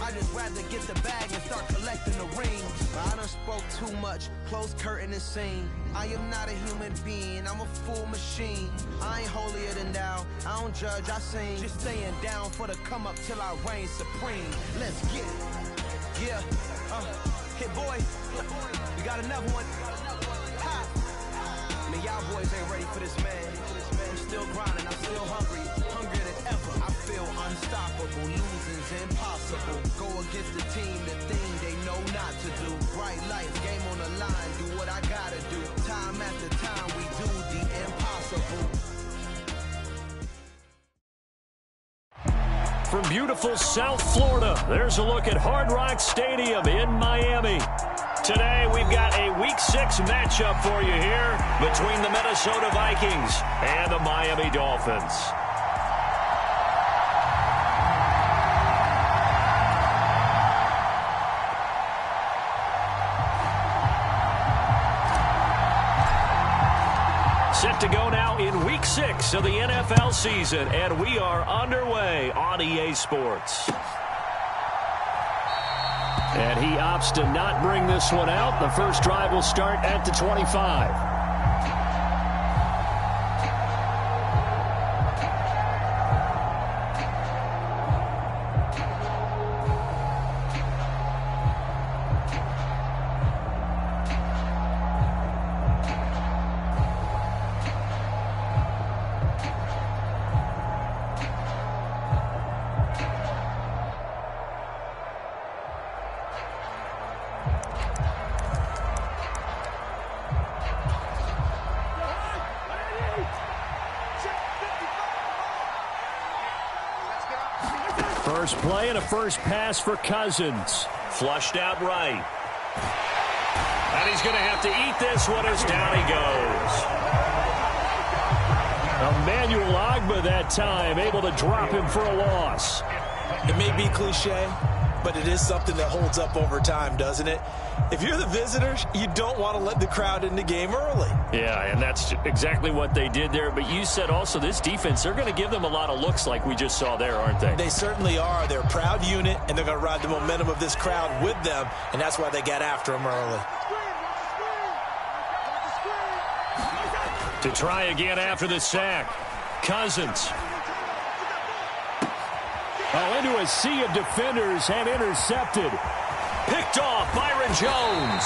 I just rather get the bag and start collecting the rings. I done spoke too much, close curtain and scene. I am not a human being, I'm a full machine. I ain't holier than thou, I don't judge, I sing. Just staying down for the come up till I reign supreme. Let's get it. Yeah, hit boy, we got another one. Ha. Man, y'all boys ain't ready for this, man. I'm still grinding, I'm still hungry, hungrier than ever. I feel unstoppable, losing's impossible. Go against the team, the thing they know not to do. Bright lights, game on the line, do what I gotta do. Time after time, we do the impossible. From beautiful South Florida, there's a look at Hard Rock Stadium in Miami. Today, we've got a Week 6 matchup for you here between the Minnesota Vikings and the Miami Dolphins. Set to go now in Week 6 of the NFL season, and we are underway on EA Sports. And he opts to not bring this one out. The first drive will start at the 25. First play and a first pass for Cousins. Flushed out right. And he's going to have to eat this one as down he goes. Emmanuel Ogbah that time, able to drop him for a loss. It may be cliche, but it is something that holds up over time, doesn't it? If you're the visitors, you don't want to let the crowd in the game early. Yeah, and that's exactly what they did there. But you said also this defense, they're going to give them a lot of looks like we just saw there, aren't they? They certainly are. They're a proud unit, and they're going to ride the momentum of this crowd with them, and that's why they got after them early. To try again after the sack. Cousins. Oh, into a sea of defenders and intercepted. Picked off Byron Jones.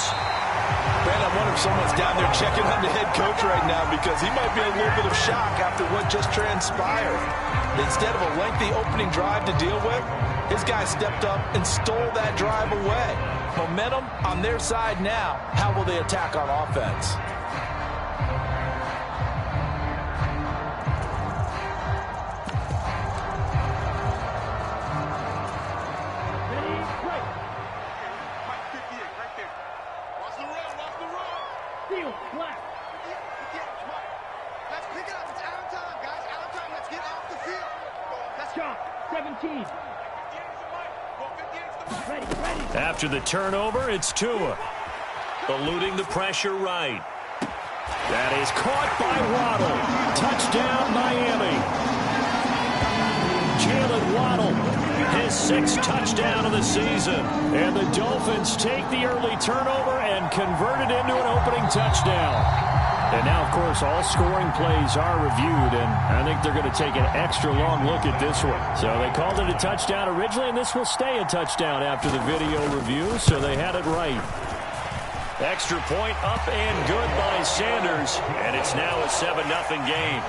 Man, I wonder if someone's down there checking on the head coach right now because he might be in a little bit of shock after what just transpired. Instead of a lengthy opening drive to deal with, his guy stepped up and stole that drive away. Momentum on their side now. How will they attack on offense? After the turnover, it's Tua. Eluding the pressure right. That is caught by Waddle. Touchdown, Miami. Jalen Waddle, his 6th touchdown of the season. And the Dolphins take the early turnover and convert it into an opening touchdown. And now, of course, all scoring plays are reviewed, and I think they're going to take an extra long look at this one. So they called it a touchdown originally, and this will stay a touchdown after the video review, so they had it right. Extra point up and good by Sanders, and it's now a 7-0 game.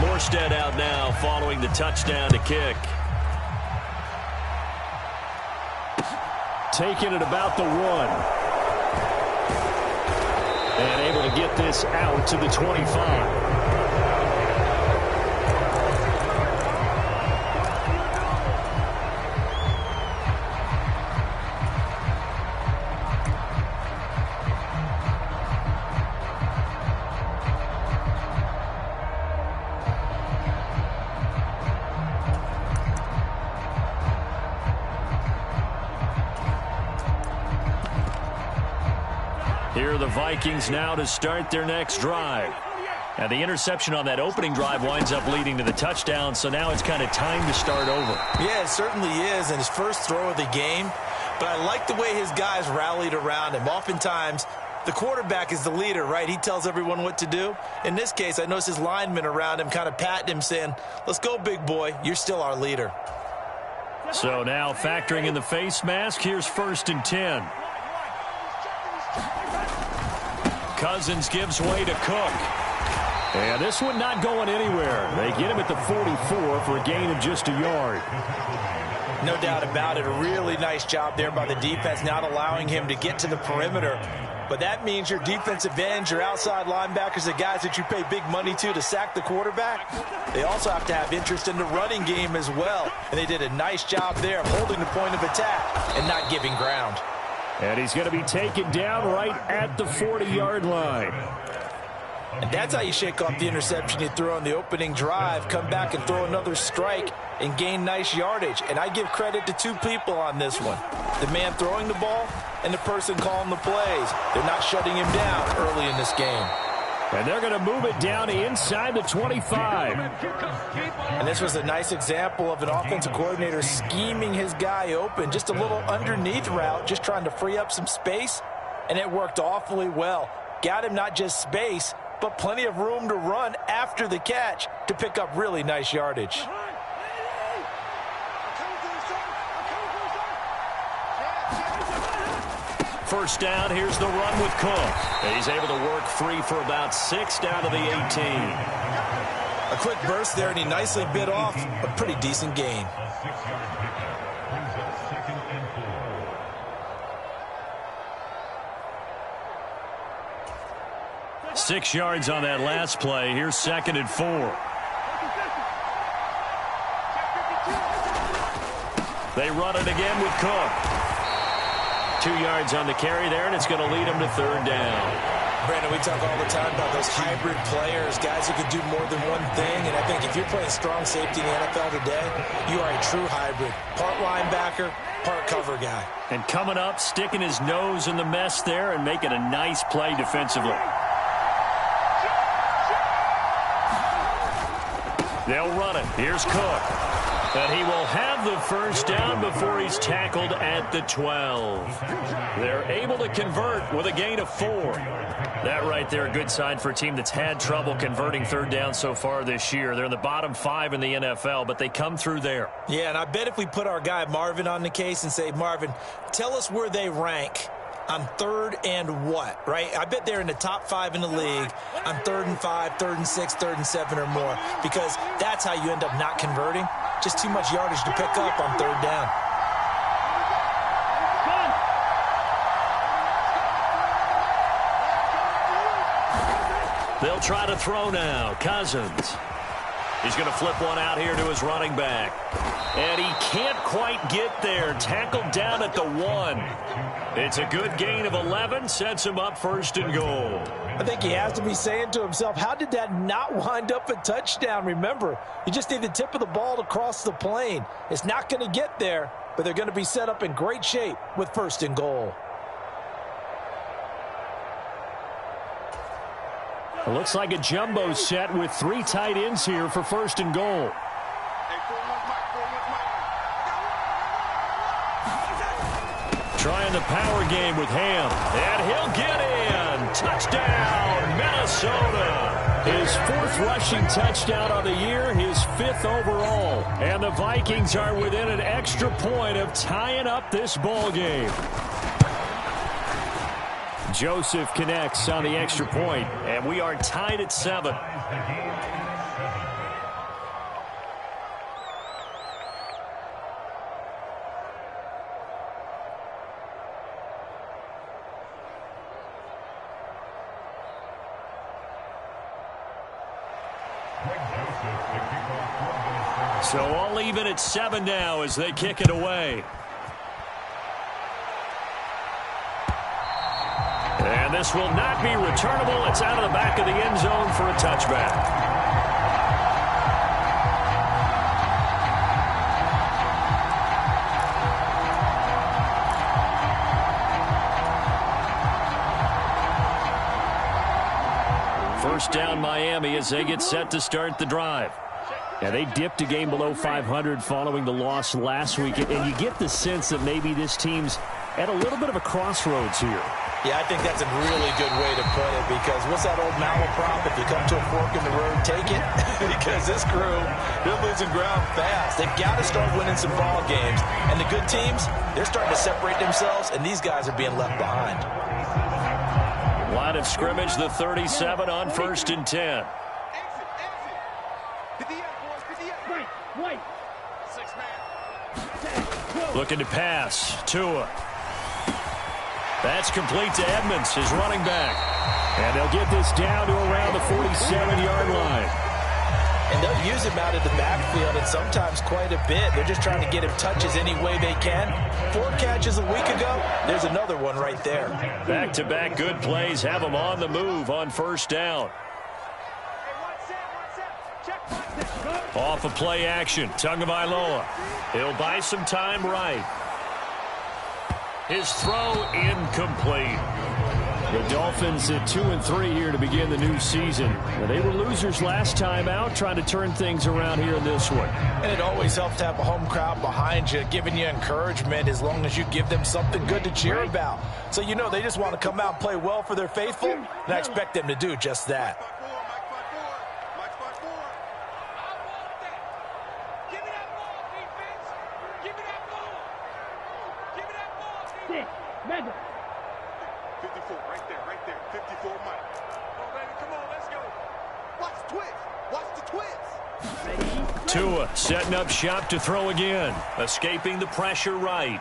Morstead out now following the touchdown to kick. Taking it about the 1. And able to get this out to the 25. Here are the Vikings now to start their next drive. And the interception on that opening drive winds up leading to the touchdown, so now it's kind of time to start over. Yeah, it certainly is, and his first throw of the game. But I like the way his guys rallied around him. Oftentimes, the quarterback is the leader, right? He tells everyone what to do. In this case, I noticed his linemen around him kind of patting him, saying, let's go, big boy. You're still our leader. So now factoring in the face mask, here's 1st and 10. Cousins gives way to Cook. And this one not going anywhere. They get him at the 44 for a gain of just a yard. No doubt about it. A really nice job there by the defense, not allowing him to get to the perimeter. But that means your defensive ends, your outside linebackers, the guys that you pay big money to sack the quarterback, they also have to have interest in the running game as well. And they did a nice job there of holding the point of attack and not giving ground. And he's going to be taken down right at the 40-yard line. And that's how you shake off the interception you threw on the opening drive, come back and throw another strike and gain nice yardage. And I give credit to two people on this one. The man throwing the ball and the person calling the plays. They're not shutting him down early in this game. And they're going to move it down inside the 25. And this was a nice example of an offensive coordinator scheming his guy open. Just a little underneath route, just trying to free up some space. And it worked awfully well. Got him not just space, but plenty of room to run after the catch to pick up really nice yardage. First down, here's the run with Cook. And he's able to work free for about 6 down to the 18. A quick burst there, and he nicely bit off a pretty decent gain. Six yards on that last play. Here's 2nd and 4. They run it again with Cook. 2 yards on the carry there, and it's going to lead them to 3rd down. Brandon, we talk all the time about those hybrid players, guys who can do more than one thing. And I think if you're playing strong safety in the NFL today, you are a true hybrid. Part linebacker, part cover guy. And coming up, sticking his nose in the mess there and making a nice play defensively. They'll run it. Here's Cook. And he will have the first down before he's tackled at the 12. They're able to convert with a gain of 4. That right there, a good sign for a team that's had trouble converting 3rd down so far this year. They're in the bottom 5 in the NFL, but they come through there. Yeah, and I bet if we put our guy Marvin on the case and say, Marvin, tell us where they rank on 3rd and what, right? I bet they're in the top 5 in the league on 3rd and 5, 3rd and 6, 3rd and 7 or more, because that's how you end up not converting. Just too much yardage to pick up on 3rd down. They'll try to throw now. Cousins. He's going to flip one out here to his running back. And he can't quite get there. Tackled down at the 1. It's a good gain of 11. Sets him up 1st and goal. I think he has to be saying to himself, how did that not wind up a touchdown? Remember, you just need the tip of the ball to cross the plane. It's not going to get there, but they're going to be set up in great shape with 1st and goal. It looks like a jumbo set with 3 tight ends here for 1st and goal. Trying the power game with Ham. And he'll get in. Touchdown, Minnesota. His 4th rushing touchdown of the year, his 5th overall. And the Vikings are within an extra point of tying up this ball game. Joseph connects on the extra point, and we are tied at 7. So all even at 7 now as they kick it away. And this will not be returnable. It's out of the back of the end zone for a touchback. first down Miami as they get set to start the drive. Yeah, they dipped a game below 500 following the loss last week, and you get the sense that maybe this team's at a little bit of a crossroads here. Yeah, I think that's a really good way to put it, because what's that old malaprop? If you come to a fork in the road, take it. Because this crew, they're losing ground fast. They've got to start winning some ball games. And the good teams, they're starting to separate themselves, and these guys are being left behind. Line of scrimmage, the 37 on 1st and 10. Looking to pass. Tua. That's complete to Edmonds, his running back. And they'll get this down to around the 47-yard line. And they'll use him out of the backfield, and sometimes quite a bit. They're just trying to get him touches any way they can. 4 catches a week ago. There's another one right there. Back-to-back good plays have him on the move on 1st down. Off of play action, Tagovailoa. He'll buy some time right. His throw incomplete. The Dolphins at 2-3 here to begin the new season. Well, they were losers last time out, trying to turn things around here in this one. And it always helps to have a home crowd behind you, giving you encouragement as long as you give them something good to cheer about. So you know they just want to come out and play well for their faithful, and I expect them to do just that. Tua setting up shop to throw again. Escaping the pressure right.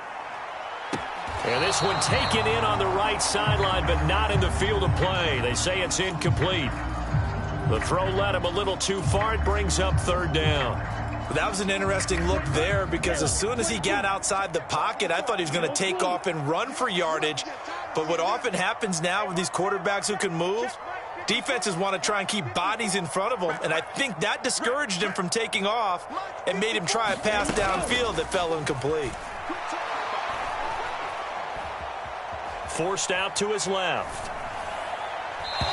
And this one taken in on the right sideline, but not in the field of play. They say it's incomplete. The throw led him a little too far. It brings up 3rd down. That was an interesting look there, because as soon as he got outside the pocket, I thought he was going to take off and run for yardage. But what often happens now with these quarterbacks who can move, defenses want to try and keep bodies in front of them, and I think that discouraged him from taking off and made him try a pass downfield that fell incomplete. Forced out to his left.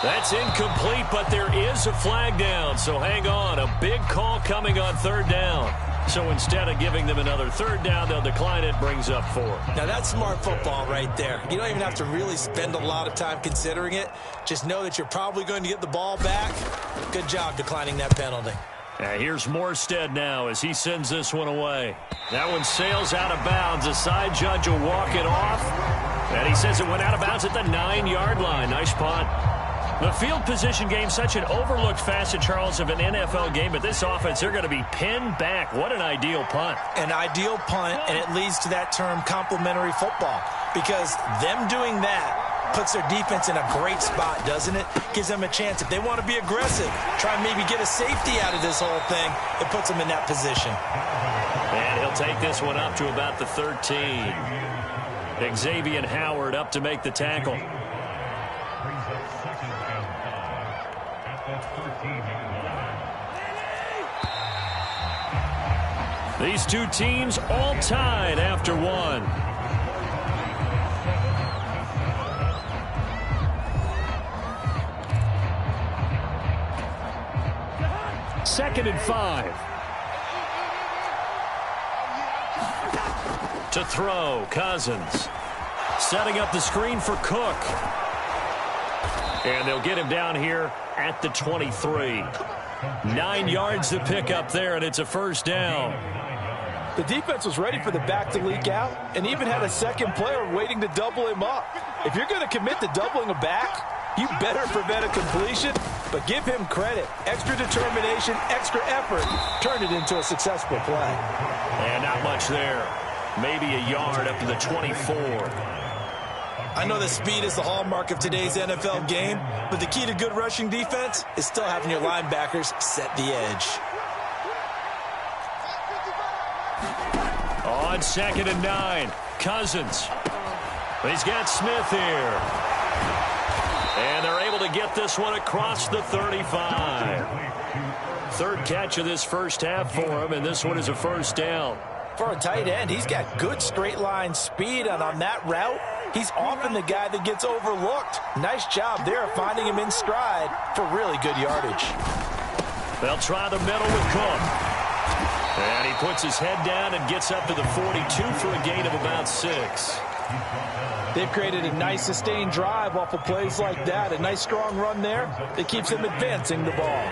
That's incomplete, but there is a flag down, so hang on. A big call coming on 3rd down. So instead of giving them another 3rd down, they'll decline it, brings up 4. Now that's smart football right there. You don't even have to really spend a lot of time considering it. Just know that you're probably going to get the ball back. Good job declining that penalty. Here's Morstead now as he sends this one away. That one sails out of bounds. The side judge will walk it off. And he says it went out of bounds at the 9-yard line. Nice punt. The field position game, such an overlooked facet, Charles, of an NFL game, but this offense, they're going to be pinned back. What an ideal punt. An ideal punt, and it leads to that term complementary football, because them doing that puts their defense in a great spot, doesn't it? Gives them a chance. If they want to be aggressive, try and maybe get a safety out of this whole thing, it puts them in that position. And he'll take this one up to about the 13. Xavier Howard up to make the tackle. These two teams all tied after 1. 2nd and 5. To throw, Cousins. Setting up the screen for Cook. And they'll get him down here at the 23. 9 yards to pick up there, and it's a 1st down. The defense was ready for the back to leak out and even had a second player waiting to double him up. If you're going to commit to doubling a back, you better prevent a completion, but give him credit. Extra determination, extra effort turned it into a successful play. And not much there. Maybe a yard up to the 24. I know that speed is the hallmark of today's NFL game, but the key to good rushing defense is still having your linebackers set the edge. On 2nd and 9, Cousins. He's got Smith here. And they're able to get this one across the 35. 3rd catch of this first half for him, and this one is a 1st down. For a tight end, he's got good straight line speed, and on that route, He's often the guy that gets overlooked. Nice job there finding him in stride for really good yardage. They'll try the middle with Cook. And he puts his head down and gets up to the 42 for a gain of about 6. They've created a nice sustained drive off of plays like that. A nice strong run there that keeps them advancing the ball.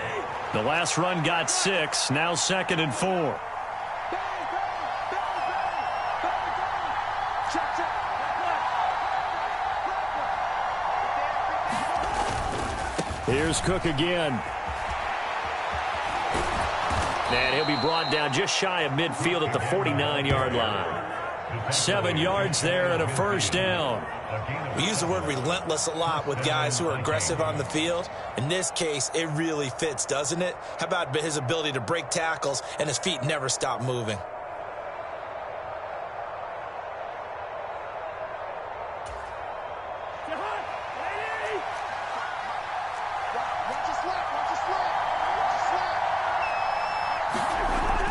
The last run got 6. Now 2nd and 4. Here's Cook again. And he'll be brought down just shy of midfield at the 49-yard line. 7 yards there and a first down. We use the word relentless a lot with guys who are aggressive on the field. In this case, it really fits, doesn't it? How about his ability to break tackles and his feet never stop moving?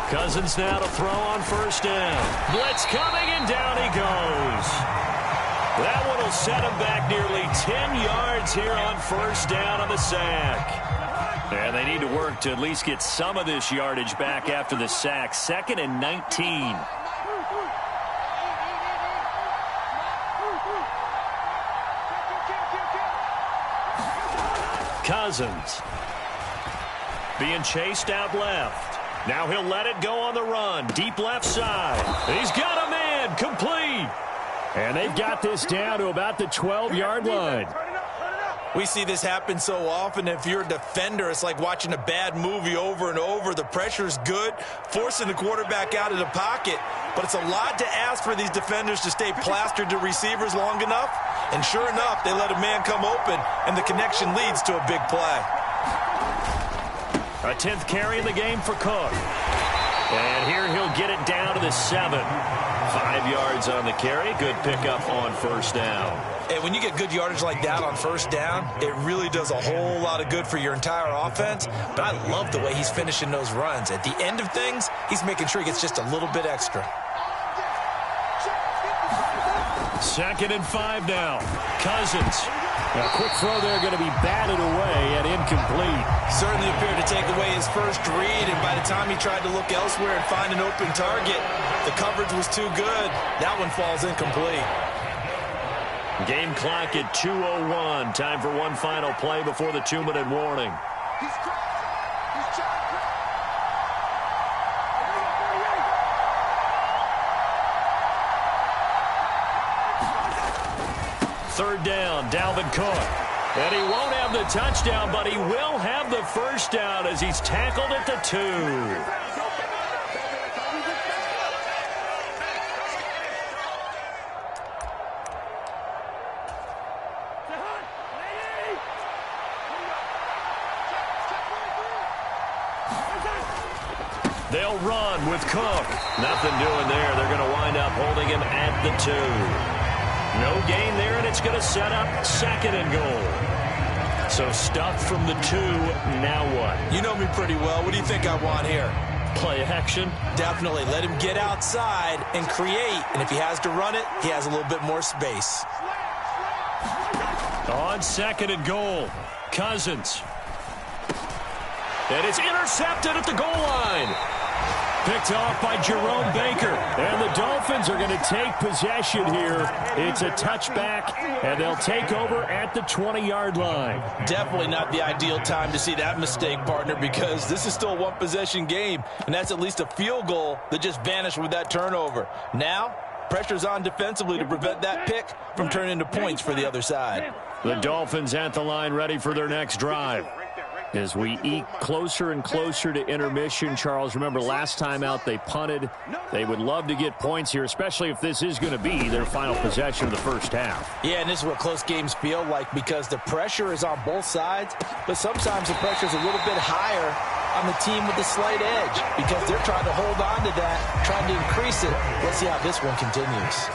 Cousins now to throw on first down. Blitz coming, and down he goes. That one will set him back nearly 10 yards here on first down on the sack. And they need to work to at least get some of this yardage back after the sack. 2nd and 19. Cousins being chased out left. Now he'll let it go on the run. Deep left side. He's got a man. Complete. And they've got this down to about the 12-yard line. We see this happen so often. If you're a defender, it's like watching a bad movie over and over. The pressure's good, forcing the quarterback out of the pocket. But it's a lot to ask for these defenders to stay plastered to receivers long enough. And sure enough, they let a man come open, and the connection leads to a big play. A 10th carry in the game for Cook. And here he'll get it down to the 7. 5 yards on the carry. Good pickup on first down. And when you get good yardage like that on first down, it really does a whole lot of good for your entire offense. But I love the way he's finishing those runs. At the end of things, he's making sure he gets just a little bit extra. 2nd and 5 now. Cousins. A quick throw there, going to be batted away and incomplete. Certainly appeared to take away his first read, and by the time he tried to look elsewhere and find an open target, the coverage was too good. That one falls incomplete. Game clock at 2:01. Time for one final play before the 2-minute warning. Third down, Dalvin Cook. And he won't have the touchdown, but he will have the first down as he's tackled at the 2. They'll run with Cook. Nothing doing there. They're going to wind up holding him at the 2. No gain there, and it's going to set up 2nd and goal. So stuffed from the 2, now what? You know me pretty well. What do you think I want here? Play action? Definitely. Let him get outside and create. And if he has to run it, he has a little bit more space. On 2nd and goal, Cousins. And it's intercepted at the goal line. Picked off by Jerome Baker. And the Dolphins are going to take possession here. It's a touchback, and they'll take over at the 20-yard line. Definitely not the ideal time to see that mistake, partner, because this is still a one-possession game, and that's at least a field goal that just vanished with that turnover. Now, pressure's on defensively to prevent that pick from turning into points for the other side. The Dolphins at the line ready for their next drive. As we eke closer and closer to intermission, Charles, remember last time out they punted. They would love to get points here, especially if this is going to be their final possession of the first half. Yeah, and this is what close games feel like because the pressure is on both sides, but sometimes the pressure is a little bit higher on the team with the slight edge because they're trying to hold on to that, trying to increase it. Let's see how this one continues.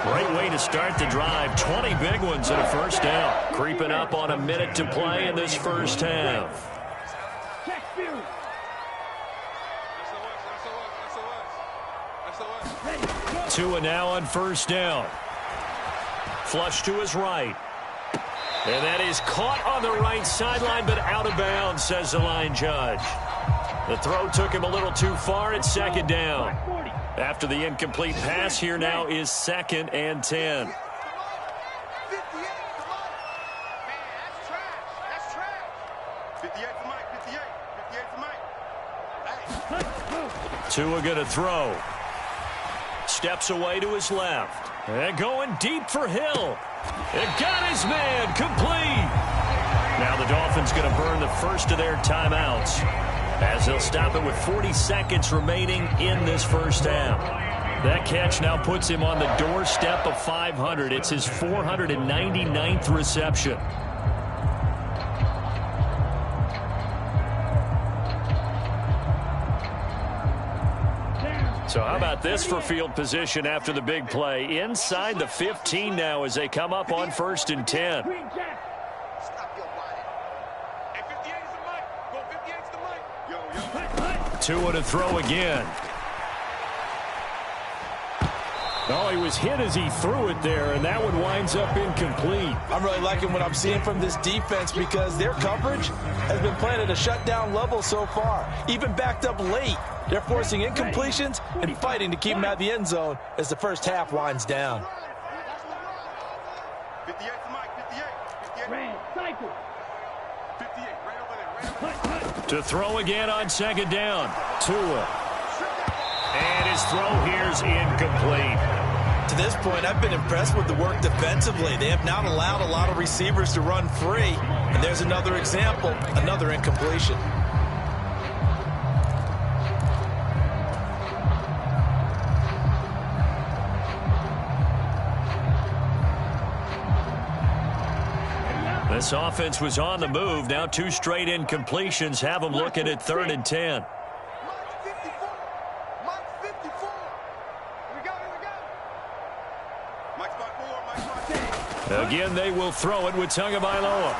Great way to start the drive. 20 big ones and a first down. Creeping up on a minute to play in this first half. Tua now on first down. Flush to his right. And that is caught on the right sideline, but out of bounds, says the line judge. The throw took him a little too far at second down. After the incomplete pass, here now is 2nd and 10. Tua going to throw. Steps away to his left. And going deep for Hill. It got his man complete. Now the Dolphins going to burn the first of their timeouts as they'll stop it with 40 seconds remaining in this first half. That catch now puts him on the doorstep of 500. It's his 499th reception. So how about this for field position after the big play? Inside the 15 now as they come up on 1st and 10. Tua to throw again. Oh, he was hit as he threw it there, and that one winds up incomplete. I'm really liking what I'm seeing from this defense because their coverage has been playing at a shutdown level so far. Even backed up late, they're forcing incompletions and fighting to keep them out of the end zone as the first half winds down. 58 to Mike, 58. Ran, cycle. 58, right over there. To throw again on 2nd down. Tua. And his throw here's incomplete. To this point, I've been impressed with the work defensively. They have not allowed a lot of receivers to run free. And there's another example, another incompletion. This offense was on the move. Now 2 straight incompletions have them looking at 3rd and 10. Again, they will throw it with Tagovailoa.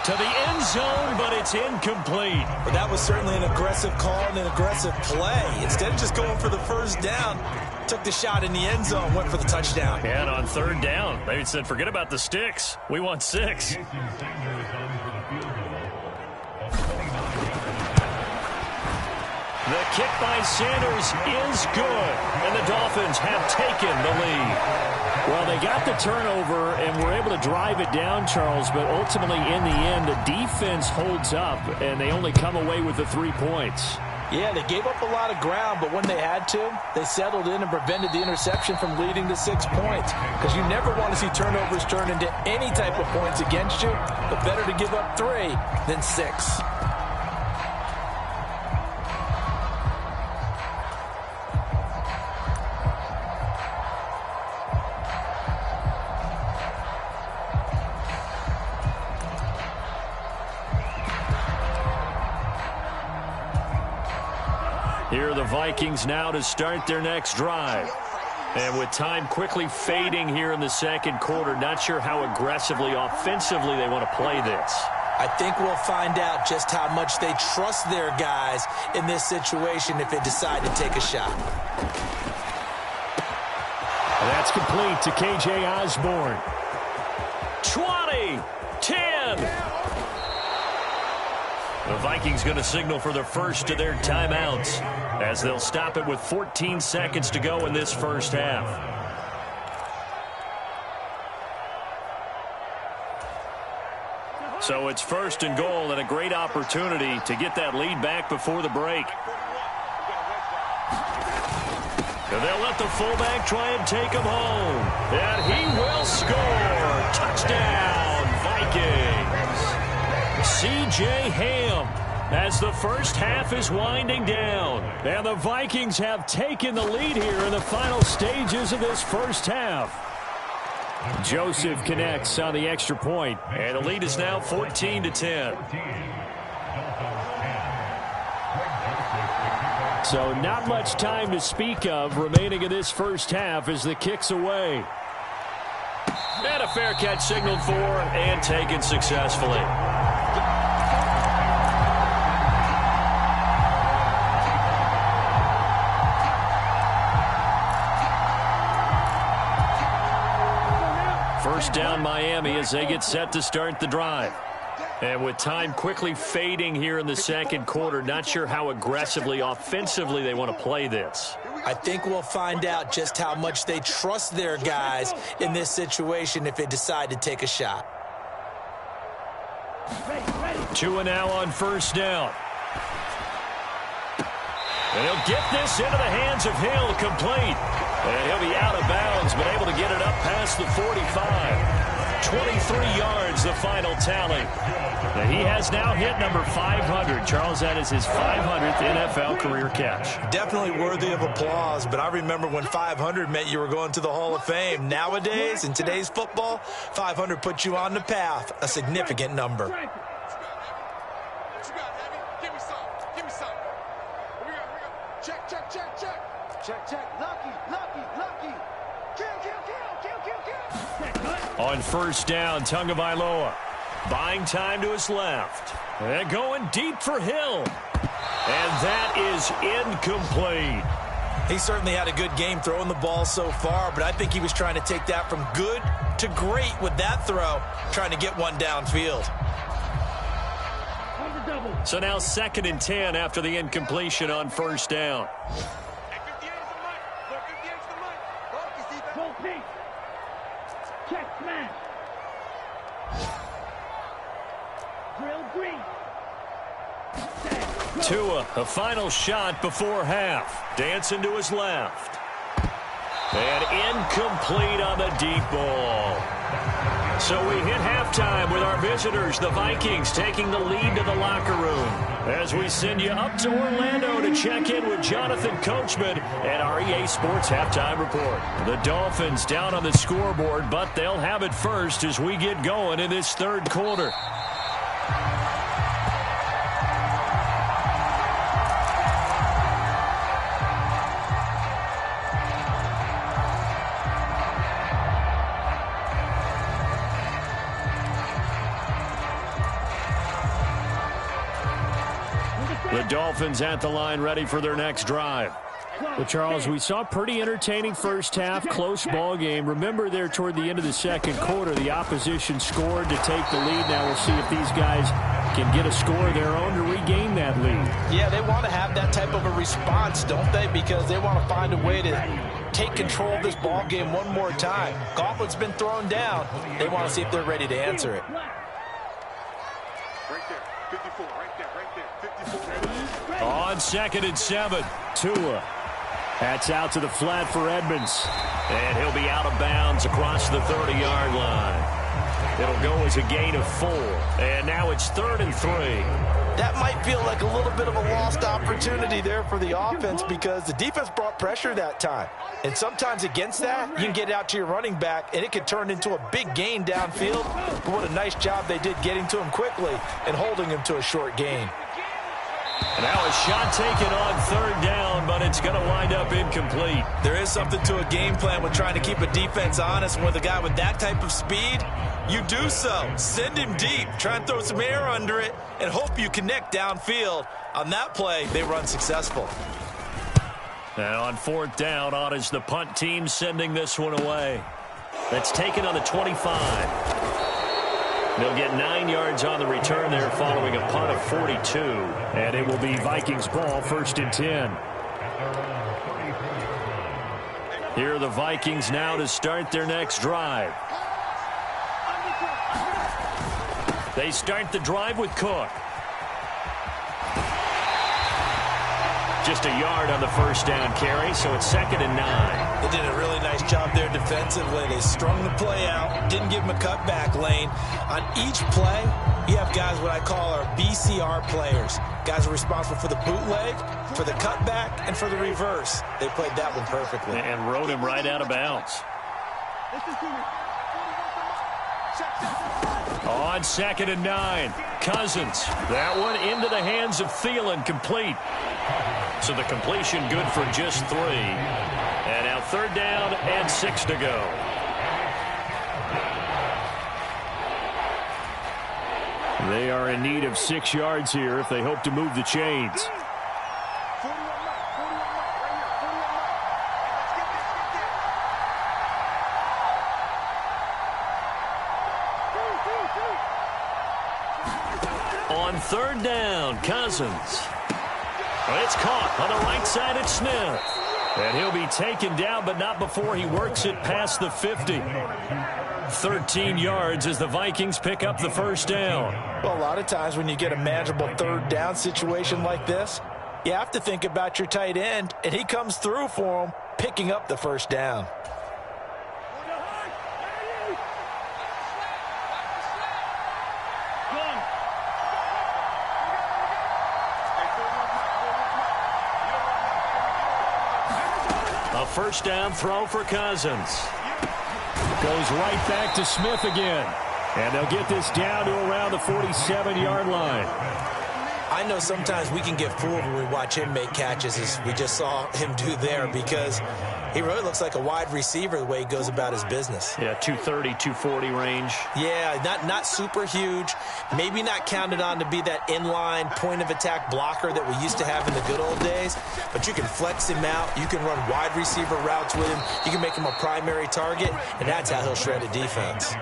To the end zone, but it's incomplete. But that was certainly an aggressive call and an aggressive play. Instead of just going for the first down, took the shot in the end zone, went for the touchdown. And on 3rd down, they said, forget about the sticks. We want 6. The kick by Sanders is good, and the Dolphins have taken the lead. Well, they got the turnover and were able to drive it down, Charles, but ultimately in the end, the defense holds up, and they only come away with the 3 points. Yeah, they gave up a lot of ground, but when they had to, they settled in and prevented the interception from leading to 6 points. Because you never want to see turnovers turn into any type of points against you, but better to give up 3 than 6. Here are the Vikings now to start their next drive. And with time quickly fading here in the 2nd quarter, not sure how aggressively, offensively they want to play this. I think we'll find out just how much they trust their guys in this situation if they decide to take a shot. That's complete to K.J. Osborne. 20, 10. The Vikings going to signal for the first of their timeouts as they'll stop it with 14 seconds to go in this first half. So it's 1st and goal and a great opportunity to get that lead back before the break. And they'll let the fullback try and take him home. And he will score. Touchdown, Vikings. C.J. Ham as the first half is winding down. And the Vikings have taken the lead here in the final stages of this first half. Joseph connects on the extra point, and the lead is now 14-10. So not much time to speak of remaining in this first half as the kick's away. And a fair catch signaled for and taken successfully. First down Miami as they get set to start the drive. And with time quickly fading here in the second quarter, not sure how aggressively, offensively they want to play this. I think we'll find out just how much they trust their guys in this situation if they decide to take a shot. 2 and now on first down. And he'll get this into the hands of Hill, complete. And he'll be out of bounds, but able to get it up past the 45. 23 yards, the final tally. And he has now hit number 500. Charles, that is his 500th NFL career catch. Definitely worthy of applause, but I remember when 500 meant you were going to the Hall of Fame. Nowadays, in today's football, 500 puts you on the path, a significant number. On first down, Tagovailoa buying time to his left. And going deep for Hill. And that is incomplete. He certainly had a good game throwing the ball so far, but I think he was trying to take that from good to great with that throw, trying to get one downfield. So now 2nd and 10 after the incompletion on first down. Tua, a final shot before half. Dancing to his left. And incomplete on the deep ball. So we hit halftime with our visitors, the Vikings, taking the lead to the locker room. As we send you up to Orlando to check in with Jonathan Coachman and our EA Sports Halftime Report. The Dolphins down on the scoreboard, but they'll have it first as we get going in this third quarter. The Dolphins at the line, ready for their next drive. Well, Charles, we saw a pretty entertaining first half, close ball game. Remember there toward the end of the second quarter, the opposition scored to take the lead. Now we'll see if these guys can get a score of their own to regain that lead. Yeah, they want to have that type of a response, don't they? Because they want to find a way to take control of this ball game one more time. Gauntlet's been thrown down. They want to see if they're ready to answer it. Right there, 54, right there, 54. On 2nd and 7, Tua. That's out to the flat for Edmonds. And he'll be out of bounds across the 30-yard line. It'll go as a gain of 4. And now it's 3rd and 3. That might feel like a little bit of a lost opportunity there for the offense because the defense brought pressure that time. And sometimes against that, you can get out to your running back, and it could turn into a big gain downfield. But what a nice job they did getting to him quickly and holding him to a short gain. Now a shot taken on 3rd down, but it's going to wind up incomplete. There is something to a game plan with trying to keep a defense honest. With a guy with that type of speed, you do so. Send him deep, try and throw some air under it, and hope you connect downfield. On that play, they run successful. And on 4th down, on is the punt team sending this one away. That's taken on the 25. They'll get 9 yards on the return there following a punt of 42. And it will be Vikings ball, 1st and 10. Here are the Vikings now to start their next drive. They start the drive with Cook. Just a yard on the first down carry, so it's 2nd and 9. They did a really nice job there defensively. They strung the play out, didn't give him a cutback lane. On each play, you have guys what I call our BCR players. Guys are responsible for the bootleg, for the cutback, and for the reverse. They played that one perfectly. And rode him right out of bounds. On 2nd and 9, Cousins. That one into the hands of Thielen, complete. So the completion good for just 3. And now 3rd down and 6 to go. They are in need of 6 yards here if they hope to move the chains. third down, Cousins. It's caught on the right side at Smith. And he'll be taken down, but not before he works it past the 50. 13 yards as the Vikings pick up the first down. Well, a lot of times when you get a manageable third down situation like this, you have to think about your tight end, and he comes through for him, picking up the first down. A first down throw for Cousins. Goes right back to Smith again. And they'll get this down to around the 47-yard line. I know sometimes we can get fooled when we watch him make catches, as we just saw him do there, because he really looks like a wide receiver the way he goes about his business. Yeah, 230, 240 range. Yeah, not super huge. Maybe not counted on to be that inline point-of-attack blocker that we used to have in the good old days, but you can flex him out. You can run wide receiver routes with him. You can make him a primary target, and that's how he'll shred a defense.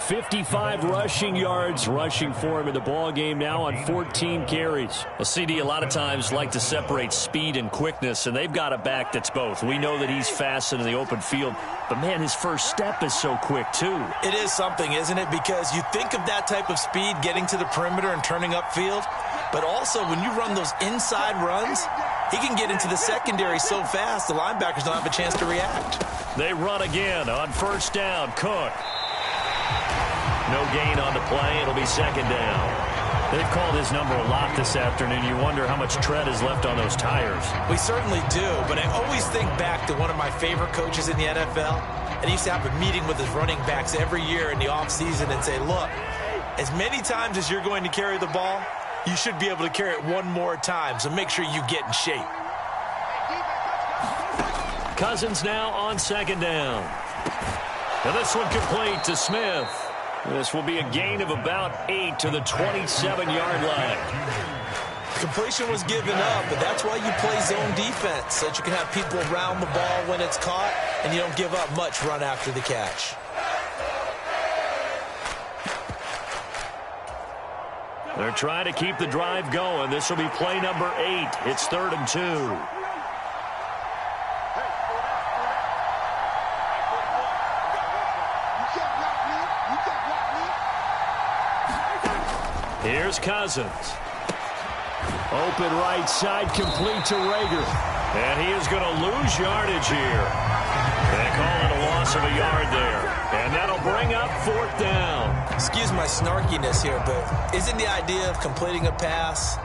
55 rushing yards rushing for him in the ball game now on 14 carries. Well, CD a lot of times like to separate speed and quickness, and they've got a back that's both. We know that he's fast in the open field, but man, his first step is so quick too. It is something, isn't it? Because you think of that type of speed getting to the perimeter and turning upfield, but also when you run those inside runs, he can get into the secondary so fast the linebackers don't have a chance to react. They run again on first down. Cook. No gain on the play. It'll be second down. They've called his number a lot this afternoon. You wonder how much tread is left on those tires. We certainly do, but I always think back to one of my favorite coaches in the NFL, and he used to have a meeting with his running backs every year in the offseason and say, look, as many times as you're going to carry the ball, you should be able to carry it one more time, so make sure you get in shape. Cousins now on second down. And this one complete to Smith. This will be a gain of about 8 to the 27-yard line. Completion was given up, but that's why you play zone defense, so that you can have people around the ball when it's caught, and you don't give up much run after the catch. They're trying to keep the drive going. This will be play number 8. It's 3rd and 2. Here's Cousins. Open right side, complete to Rager. And he is going to lose yardage here. They call it a loss of a yard there. And that'll bring up 4th down. Excuse my snarkiness here, but isn't the idea of completing a pass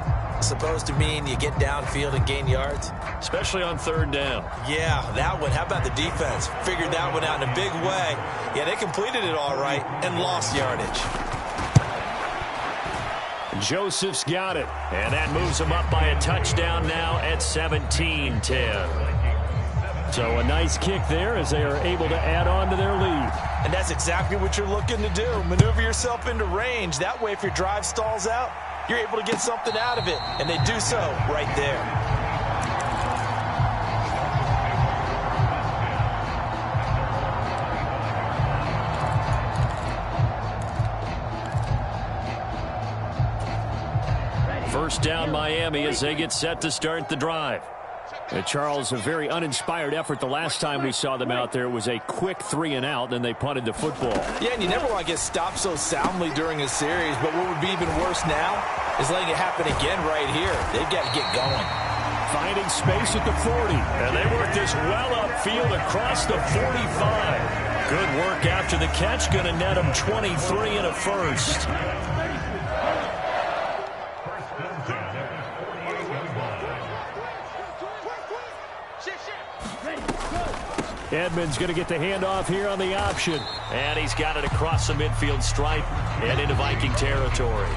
supposed to mean you get downfield and gain yards? Especially on 3rd down. Yeah, that one. How about the defense? Figured that one out in a big way. Yeah, they completed it all right and lost yardage. Joseph's got it, and that moves him up by a touchdown now at 17-10. So a nice kick there as they are able to add on to their lead. And that's exactly what you're looking to do. Maneuver yourself into range. That way, if your drive stalls out, you're able to get something out of it. And they do so right there. First down Miami as they get set to start the drive. Charles, a very uninspired effort the last time we saw them out there. It was a quick 3-and-out, then they punted the football. Yeah, and you never want to get stopped so soundly during a series, but what would be even worse now is letting it happen again right here. They've got to get going. Finding space at the 40, and they work this well upfield across the 45. Good work after the catch, going to net them 23 and a first. Edmonds going to get the handoff here on the option. And he's got it across the midfield stripe and into Viking territory.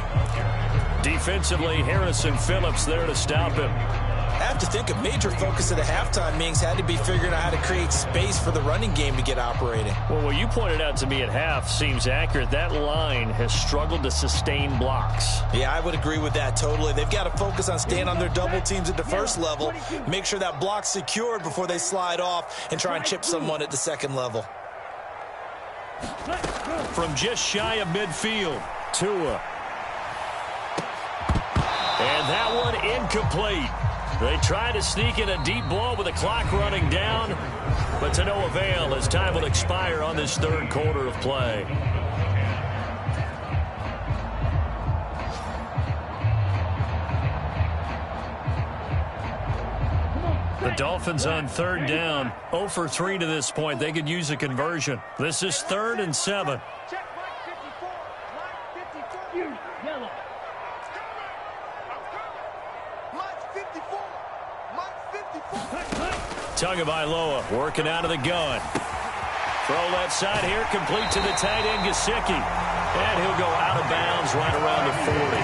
Defensively, Harrison Phillips there to stop him. I have to think a major focus of the halftime meetings had to be figuring out how to create space for the running game to get operating. Well, what you pointed out to me at half seems accurate. That line has struggled to sustain blocks. Yeah, I would agree with that totally. They've got to focus on staying on their double teams at the first level, make sure that block's secured before they slide off and try and chip someone at the second level. From just shy of midfield, Tua. And that one incomplete. They tried to sneak in a deep ball with the clock running down, but to no avail as time will expire on this third quarter of play. The Dolphins on third down, 0 for 3 to this point. They could use a conversion. This is 3rd and 7. Check Mike 54. Mike 54. You, yellow. Mike 54. Mike 54. Tagovailoa working out of the gun. Throw left side here, complete to the tight end, Gesicki. And he'll go out of bounds right around the 40.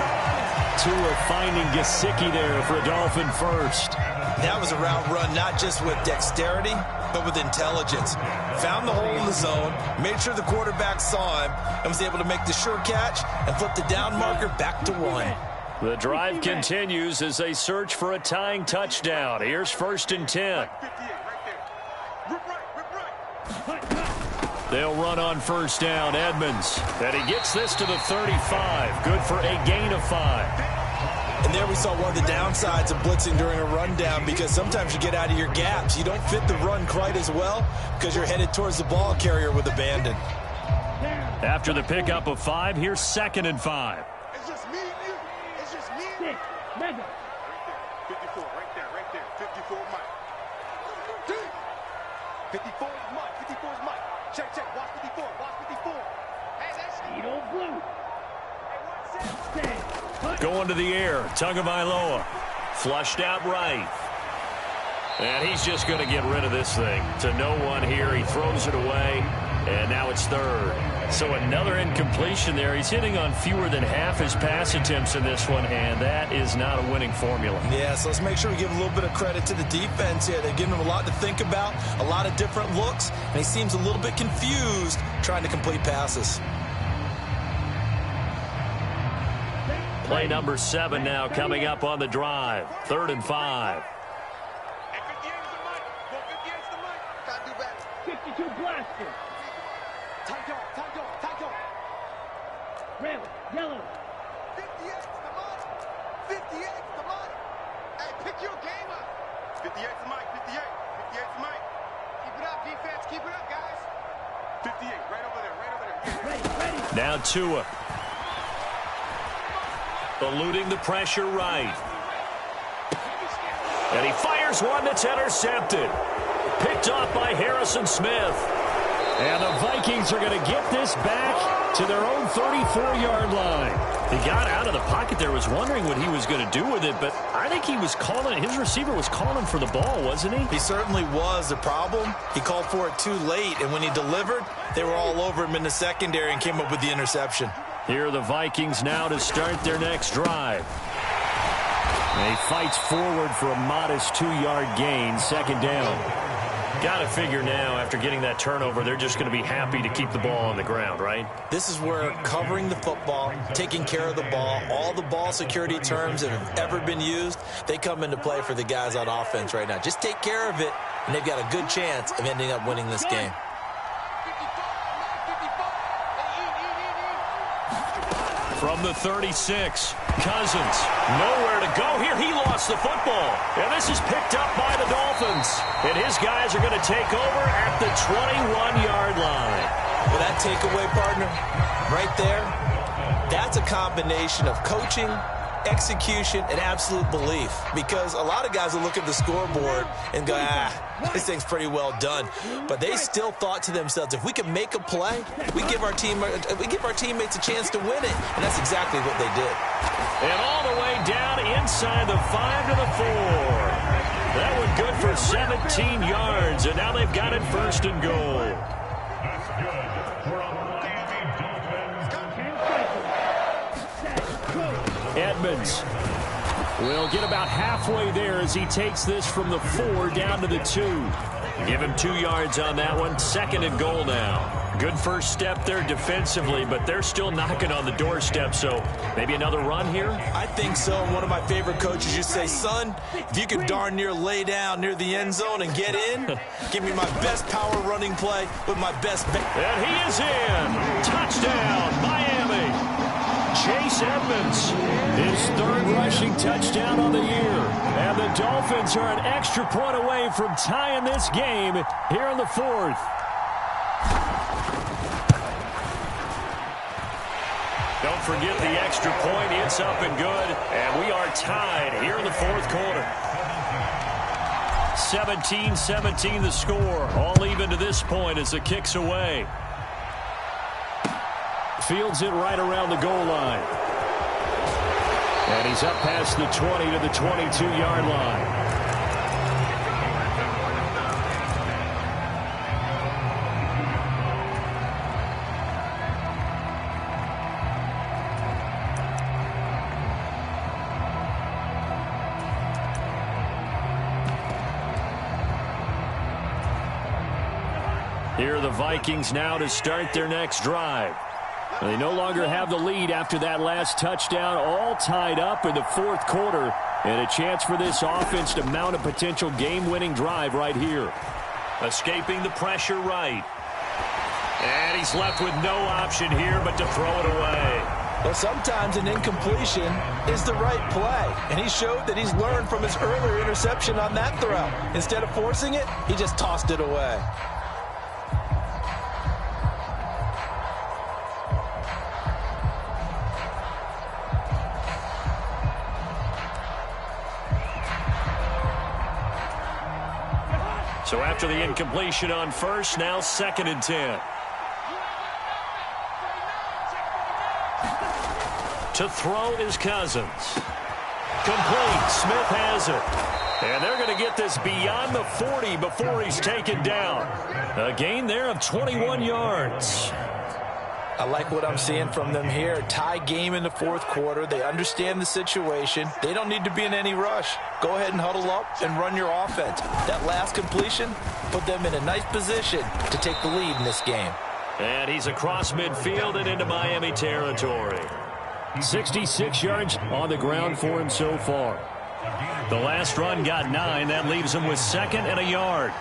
Tua finding Gesicki there for a Dolphin first. That was a route run not just with dexterity, but with intelligence. Found the hole in the zone, made sure the quarterback saw him, and was able to make the sure catch and flip the down marker back to 1. The drive continues as they search for a tying touchdown. Here's 1st and 10. They'll run on first down. Edmonds. And he gets this to the 35. Good for a gain of 5. And there we saw one of the downsides of blitzing during a rundown, because sometimes you get out of your gaps. You don't fit the run quite as well because you're headed towards the ball carrier with abandon. After the pickup of 5, here's 2nd and 5. It's just me and you. It's just me and you. Mega. 54, right there. 54 Mike. 54 is Mike. 54 is Mike. Check. Watch 54. Watch 54. Hey, that's Edo Blue. Hey, what's it? Going to the air. Tagovailoa. Flushed out right. And he's just going to get rid of this thing. To no one here. He throws it away. And now it's 3rd. So another incompletion there. He's hitting on fewer than half his pass attempts in this one, and that is not a winning formula. Yeah, so let's make sure we give a little bit of credit to the defense here. They've given him a lot to think about, a lot of different looks, and he seems a little bit confused trying to complete passes. Play number 7 now coming up on the drive. 3rd and 5. 52 blaster. Tight on. Red, yellow. 58's the money. 58's the money. Hey, pick your game up. 58's the mic. 58's the mic. Keep it up, defense. Keep it up, guys. 58, right over there. Ready. Now Tua. Eluding the pressure right. And he fires one that's intercepted. Picked off by Harrison Smith. And the Vikings are going to get this back to their own 34-yard line. He got out of the pocket there, was wondering what he was going to do with it, but I think he was calling, his receiver was calling for the ball, wasn't he? He certainly was. The problem, he called for it too late, and when he delivered, they were all over him in the secondary and came up with the interception. Here are the Vikings now to start their next drive. And he fights forward for a modest 2-yard gain, 2nd down. Got to figure now, after getting that turnover, they're just going to be happy to keep the ball on the ground, right? This is where covering the football, taking care of the ball, all the ball security terms that have ever been used, they come into play for the guys on offense right now. Just take care of it, and they've got a good chance of ending up winning this game. From the 36, Cousins, nowhere to go here. He lost the football, and this is picked up by the Dolphins. And his guys are going to take over at the 21-yard line. Well, that takeaway, partner, right there, that's a combination of coaching, execution, and absolute belief. Because a lot of guys will look at the scoreboard and go, this thing's pretty well done. But they still thought to themselves, if we can make a play, we give our teammates a chance to win it. And that's exactly what they did. And all the way down inside the 5 to the 4. That one good for 17 yards. And now they've got it 1st and goal. Edmonds will get about halfway there as he takes this from the 4 down to the 2. Give him 2 yards on that one. 2nd and goal now. Good first step there defensively, but they're still knocking on the doorstep, so maybe another run here? I think so. One of my favorite coaches used to say, son, if you could darn near lay down near the end zone and get in, give me my best power running play with my best... And he is in. Touchdown, Miami. Chase Edmonds, his third rushing touchdown on the year. And the Dolphins are an extra point away from tying this game here in the fourth. Don't forget the extra point. It's up and good. And we are tied here in the fourth quarter. 17-17 the score. All even to this point as the kick's away. Fields it right around the goal line. And he's up past the 20 to the 22-yard line. Here are the Vikings now to start their next drive. They no longer have the lead after that last touchdown, all tied up in the fourth quarter, and a chance for this offense to mount a potential game-winning drive right here. Escaping the pressure right. And he's left with no option here but to throw it away. Well, sometimes an incompletion is the right play, and he showed that he's learned from his earlier interception on that throw. Instead of forcing it, he just tossed it away. So after the incompletion on first, now 2nd and 10. To throw is Cousins. Complete. Smith has it. And they're going to get this beyond the 40 before he's taken down. A gain there of 21 yards. I like what I'm seeing from them here. Tie game in the fourth quarter. They understand the situation. They don't need to be in any rush. Go ahead and huddle up and run your offense. That last completion put them in a nice position to take the lead in this game. And he's across midfield and into Miami territory. 66 yards on the ground for him so far. The last run got 9. That leaves him with 2nd and a yard.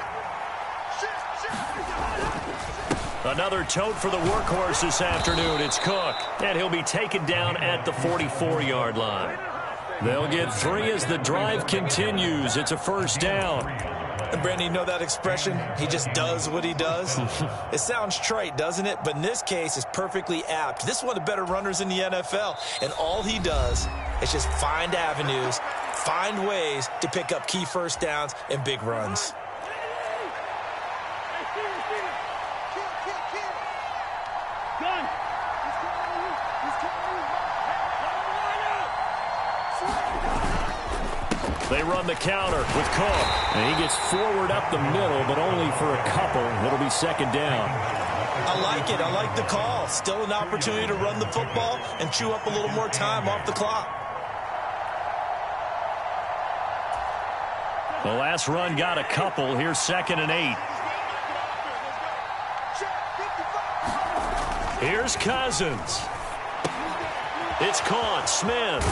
Another tote for the workhorse this afternoon. It's Cook. And he'll be taken down at the 44-yard line. They'll get 3 as the drive continues. It's a first down. And Brandon, you know that expression? He just does what he does? It sounds trite, doesn't it? But in this case, it's perfectly apt. This is one of the better runners in the NFL. And all he does is just find avenues, find ways to pick up key first downs and big runs. They run the counter with Cook. And he gets forward up the middle, but only for a couple. It'll be 2nd down. I like it. I like the call. Still an opportunity to run the football and chew up a little more time off the clock. The last run got a couple. Here's 2nd and 8. Here's Cousins. It's caught. Smith.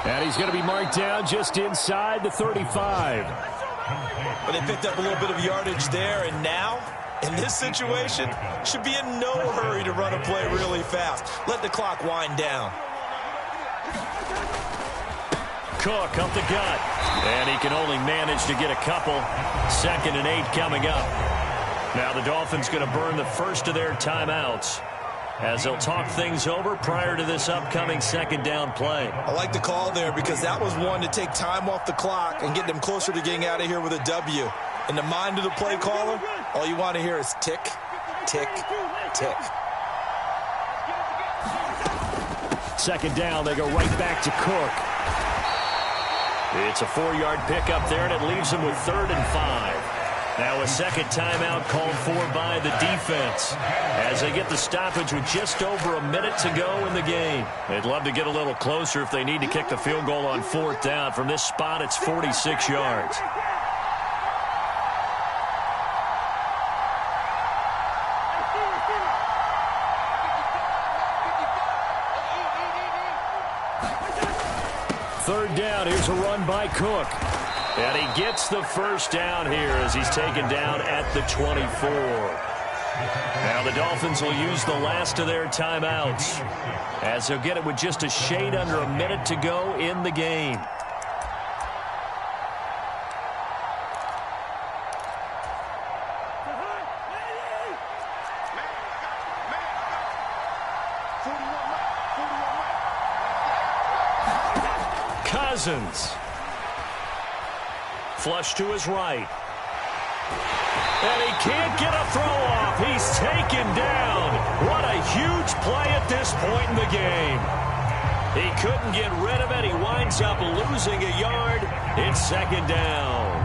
And he's going to be marked down just inside the 35. But they picked up a little bit of yardage there, and now, in this situation, should be in no hurry to run a play really fast. Let the clock wind down. Cook up the gut. And he can only manage to get a couple. 2nd and 8 coming up. Now the Dolphins going to burn the first of their timeouts as they'll talk things over prior to this upcoming 2nd down play. I like the call there because that was one to take time off the clock and get them closer to getting out of here with a W. In the mind of the play caller, all you want to hear is tick, tick, tick. 2nd down, they go right back to Cook. It's a 4-yard pickup there, and it leaves them with 3rd and 5. Now a 2nd timeout called for by the defense as they get the stoppage with just over a minute to go in the game. They'd love to get a little closer if they need to kick the field goal on 4th down. From this spot, it's 46 yards. Third down, here's a run by Cook. And he gets the first down here as he's taken down at the 24. Now the Dolphins will use the last of their timeouts, as they'll get it with just a shade under a minute to go in the game. Cousins. Flush to his right. And he can't get a throw off. He's taken down. What a huge play at this point in the game. He couldn't get rid of it. He winds up losing a yard. It's second down.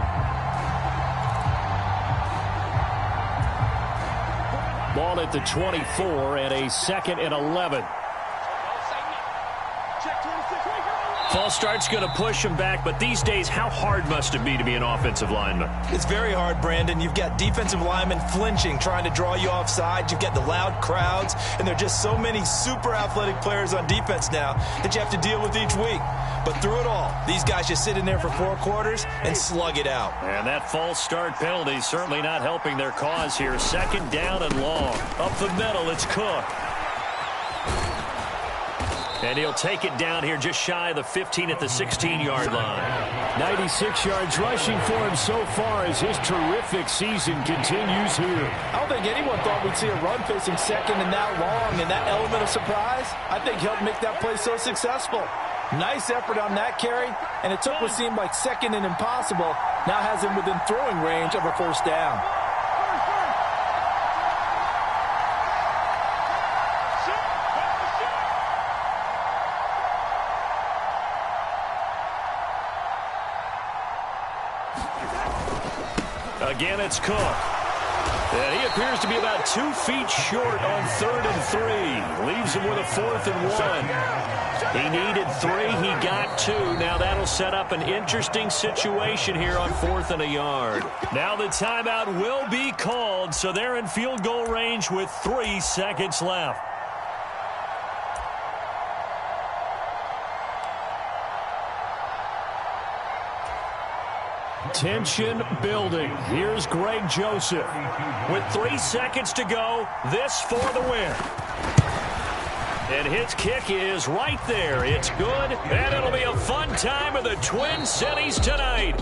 Ball at the 24 and a 2nd and 11. False start's going to push him back, but these days, how hard must it be to be an offensive lineman? It's very hard, Brandon. You've got defensive linemen flinching, trying to draw you offside. You've got the loud crowds, and there are just so many super athletic players on defense now that you have to deal with each week. But through it all, these guys just sit in there for 4 quarters and slug it out. And that false start penalty is certainly not helping their cause here. Second down and long. Up the middle, it's Cook. And he'll take it down here just shy of the 15 at the 16-yard line. 96 yards rushing for him so far as his terrific season continues here. I don't think anyone thought we'd see a run facing second and that long, and that element of surprise, I think, helped make that play so successful. Nice effort on that carry, and it took what seemed like second and impossible, now has him within throwing range of a first down. Again, it's Cook. And he appears to be about 2 feet short on 3rd and 3. Leaves him with a 4th and 1. He needed 3. He got 2. Now that'll set up an interesting situation here on 4th and a yard. Now the timeout will be called, so they're in field goal range with 3 seconds left. Tension building. Here's Greg Joseph. With 3 seconds to go, this for the win. And his kick is right there. It's good, and it'll be a fun time in the Twin Cities tonight.